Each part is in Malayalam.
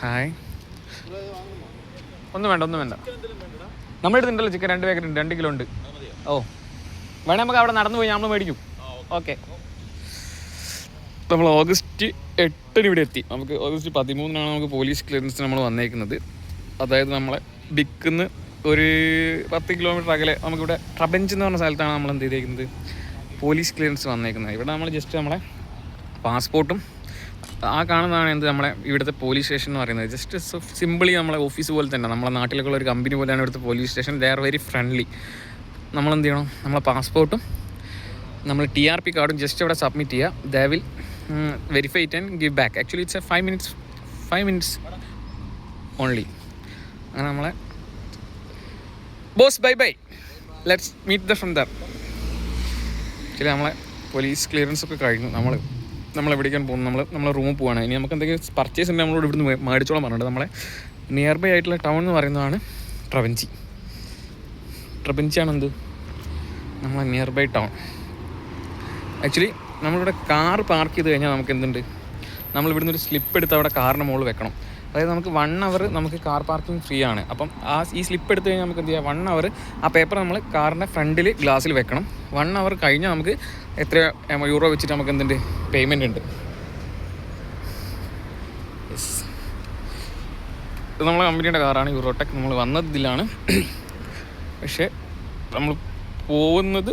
ഹായ്. ഒന്നും വേണ്ട നമ്മുടെ അടുത്തുണ്ടല്ലോ ചിക്കൻ 2 പാക്കറ്റ് ഉണ്ട്, 2 കിലോ ഉണ്ട്. ഓ വേണേൽ നമുക്ക് അവിടെ നടന്നു പോയി നമ്മൾ മേടിക്കും. ഓക്കെ. നമ്മൾ ഓഗസ്റ്റ് 8 ഇവിടെ എത്തി. നമുക്ക് ഓഗസ്റ്റ് 13 നമുക്ക് പോലീസ് ക്ലിയറൻസ് നമ്മൾ വന്നേക്കുന്നത്. അതായത് നമ്മളെ ബിക്കുന്ന് ഒരു 10 കിലോമീറ്റർ അകലെ നമുക്കിവിടെ ട്രബഞ്ച് എന്ന് പറഞ്ഞ സ്ഥലത്താണ് നമ്മൾ എന്ത് ചെയ്തേക്കുന്നത്, പോലീസ് ക്ലിയറൻസ് വന്നേക്കുന്നത്. ഇവിടെ നമ്മൾ ജസ്റ്റ് നമ്മളെ പാസ്പോർട്ടും ആ കാണുന്നതാണ് എന്ത് നമ്മളെ ഇവിടുത്തെ പോലീസ് സ്റ്റേഷൻ എന്ന് പറയുന്നത്. ജസ്റ്റ് സിമ്പിളി നമ്മളെ ഓഫീസ് പോലെ തന്നെ, നമ്മളെ നാട്ടിലൊക്കെ ഉള്ള ഒരു കമ്പനി പോലെയാണ് ഇവിടുത്തെ police station. They are very friendly. നമ്മളെന്ത് ചെയ്യണം, നമ്മളെ പാസ്പോർട്ടും നമ്മൾ TRP കാർഡും ജസ്റ്റ് ഇവിടെ സബ്മിറ്റ് ചെയ്യുക. They will verify it and give back. Actually it's a 5 minutes only. അങ്ങനെ നമ്മളെ boss bye let's meet the from there. Actually നമ്മളെ പോലീസ് ക്ലിയറൻസ് ഒക്കെ കഴിഞ്ഞു. നമ്മളെവിടേക്കാണ് പോകുന്നത്, നമ്മളെ റൂമിൽ പോവാണ്. ഇനി നമുക്ക് എന്തെങ്കിലും പർച്ചേസ് ഉണ്ടെങ്കിൽ നമ്മളോട് ഇവിടുന്ന് മേടിച്ചോളം പറഞ്ഞിട്ട് നമ്മളെ നിയർ ബൈ ആയിട്ടുള്ള ടൗൺ എന്ന് പറയുന്നതാണ് ട്രബഞ്ചിയാണ് എന്ത് നമ്മളെ നിയർ ബൈ ടൗൺ. ആക്ച്വലി നമ്മളിവിടെ കാർ പാർക്ക് ചെയ്ത് കഴിഞ്ഞാൽ നമുക്ക് എന്തുണ്ട്, നമ്മളിവിടുന്ന് ഒരു സ്ലിപ്പ് എടുത്ത് അവിടെ കാറിന് മുകളിൽ വെക്കണം. അതായത് നമുക്ക് 1 hour നമുക്ക് കാർ പാർക്കിംഗ് ഫ്രീ ആണ്. അപ്പം ഈ സ്ലിപ്പ് എടുത്ത് കഴിഞ്ഞാൽ നമുക്ക് എന്ത് ചെയ്യാം, 1 hour ആ പേപ്പർ നമ്മൾ കാറിൻ്റെ ഫ്രണ്ടിൽ ഗ്ലാസ്സിൽ വെക്കണം. 1 hour കഴിഞ്ഞാൽ നമുക്ക് എത്ര യൂറോ വെച്ചിട്ട് നമുക്ക് എന്തുണ്ട് പേയ്മെൻ്റ് ഉണ്ട്. യെസ്, ഇത് നമ്മളെ കമ്പനിയുടെ കാറാണ് യൂറോടെക്. നമ്മൾ വന്നത് ഇതിലാണ്, പക്ഷേ നമ്മൾ പോകുന്നത്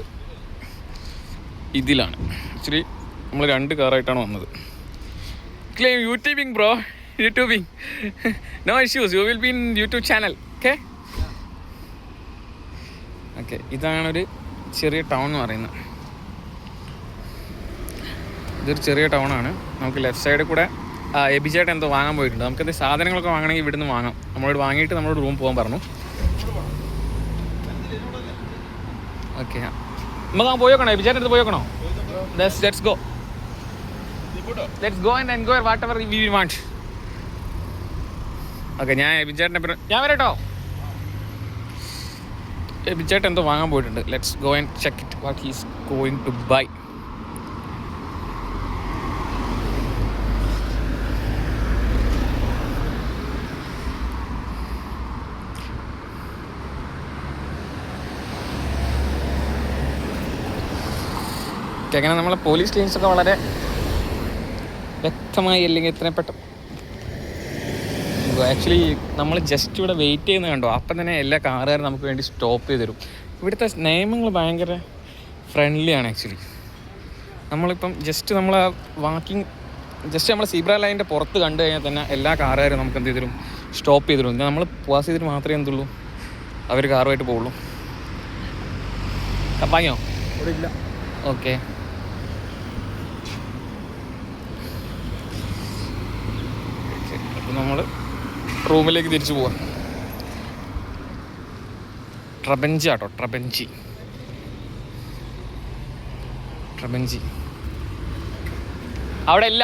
ഇതിലാണ്. ആക്ച്വലി നമ്മൾ 2 കാറായിട്ടാണ് വന്നത്. Claim YouTubing bro, YouTubing no issues, you will be in YouTube channel. Okay. ഇതാണൊരു ചെറിയ ടൗൺ എന്ന് പറയുന്നത്. ഇതൊരു ചെറിയ ടൗണാണ്. നമുക്ക് ലെഫ്റ്റ് സൈഡിൽ കൂടെ എബിചേട്ടൻ എന്തോ വാങ്ങാൻ പോയിട്ടുണ്ട്. നമുക്കെന്ത് സാധനങ്ങളൊക്കെ വാങ്ങണമെങ്കിൽ ഇവിടുന്ന് വാങ്ങാം. നമ്മളോട് വാങ്ങിയിട്ട് നമ്മളോട് റൂം പോകാൻ പറഞ്ഞു. ഓക്കെ, നമുക്ക് പോയോക്കണോ, എബിചേട്ടൻ അടുത്ത് പോയോക്കണോ? Let's go and enjoy whatever we want. Okay, ഞാൻ എബിചേട്ടനെ ഞാൻ വരട്ടോ. എബിചേട്ടൻ എന്തോ വാങ്ങാൻ പോയിട്ടുണ്ട്. Let's go and check it what he's going to buy. അങ്ങനെ നമ്മളെ പോലീസ് ക്ലിയറൻസൊക്കെ വളരെ വ്യക്തമായി, അല്ലെങ്കിൽ ഇത്രയും പെട്ടെന്ന്. ആക്ച്വലി നമ്മൾ ജസ്റ്റ് ഇവിടെ വെയിറ്റ് ചെയ്യുന്നത് കണ്ടോ, അപ്പം തന്നെ എല്ലാ കാറുകാരും നമുക്ക് വേണ്ടി സ്റ്റോപ്പ് ചെയ്ത് തരും. ഇവിടുത്തെ നിയമങ്ങൾ ഭയങ്കര ഫ്രണ്ട്ലിയാണ്. ആക്ച്വലി നമ്മളിപ്പം ജസ്റ്റ് നമ്മൾ ജസ്റ്റ് നമ്മൾ സീബ്ര ലൈനിൻ്റെ പുറത്ത് കണ്ടു കഴിഞ്ഞാൽ തന്നെ എല്ലാ കാറുകാരും നമുക്ക് എന്ത് ചെയ്തിരും, സ്റ്റോപ്പ് ചെയ്ത് തരും. നമ്മൾ പാസ് ചെയ്തിട്ട് മാത്രമേ എന്തുള്ളൂ അവർ കാറുമായിട്ട് പോകുള്ളൂ. കപ്പാങ്ങിയോ? ഇല്ല. ഓക്കെ, അപ്പോൾ നമ്മൾ റൂമിലേക്ക് തിരിച്ചു പോവാം. ട്രബഞ്ചി ആട്ടോ, ട്രബഞ്ചി. അവിടെ ഇല്ല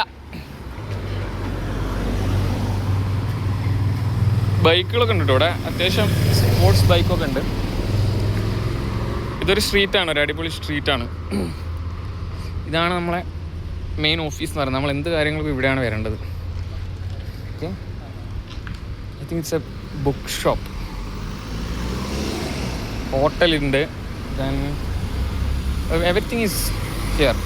ബൈക്കുകളൊക്കെ ഉണ്ട് ഇവിടെ, അത്യാവശ്യം സ്പോർട്സ് ബൈക്കൊക്കെ ഉണ്ട്. ഇതൊരു സ്ട്രീറ്റാണ്, ഒരു അടിപൊളി സ്ട്രീറ്റാണ്. ഇതാണ് നമ്മളെ മെയിൻ ഓഫീസ് എന്ന് പറയുന്നത്. നമ്മൾ എന്ത് കാര്യങ്ങൾക്കും ഇവിടെയാണ് വരേണ്ടത്. Okay, I think it's a book shop. ഹോട്ടലുണ്ട്, ദെൻ എവറിത്തിങ് ഈസ് ഹിയർ.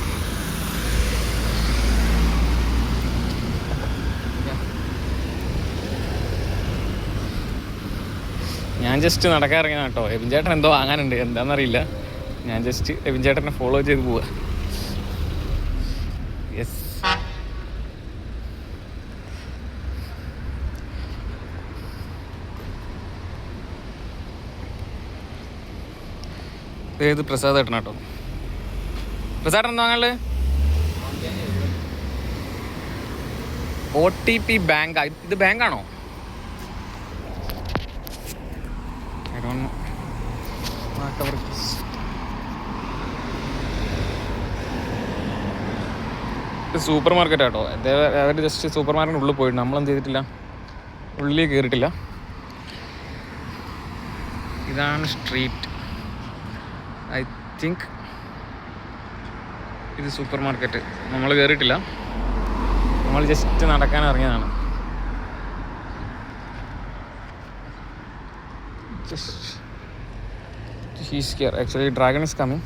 ഞാൻ ജസ്റ്റ് നടക്കാൻ ഇറങ്ങിയ കേട്ടോ. എബിൻ ചേട്ടൻ എന്തോ വാങ്ങാനുണ്ട്, എന്താണെന്നറിയില്ല. ഞാൻ ജസ്റ്റ് എബിൻ ചേട്ടനെ ഫോളോ ചെയ്ത് പോവുക. യെസ്, ഏത് പ്രസാദ് ഏട്ടൻ കേട്ടോ. പ്രസാദ് എന്താ വാങ്ങാനുള്ളത്? OTP bank. ഇത് ബാങ്കാണോ? സൂപ്പർ മാർക്കറ്റ് ആട്ടോ. അവർ ജസ്റ്റ് സൂപ്പർ മാർക്കറ്റിൻ്റെ ഉള്ളിൽ പോയിട്ട് നമ്മളെന്ത് ചെയ്തിട്ടില്ല, ഉള്ളിൽ കയറിയിട്ടില്ല. ഇതാണ് സ്ട്രീറ്റ്. ഐ തിങ്ക് ഇത് സൂപ്പർ മാർക്കറ്റ്. നമ്മൾ കയറിയിട്ടില്ല, നമ്മൾ ജസ്റ്റ് നടക്കാൻ ഇറങ്ങിയതാണ്. Just he's here. Actually, dragon is coming.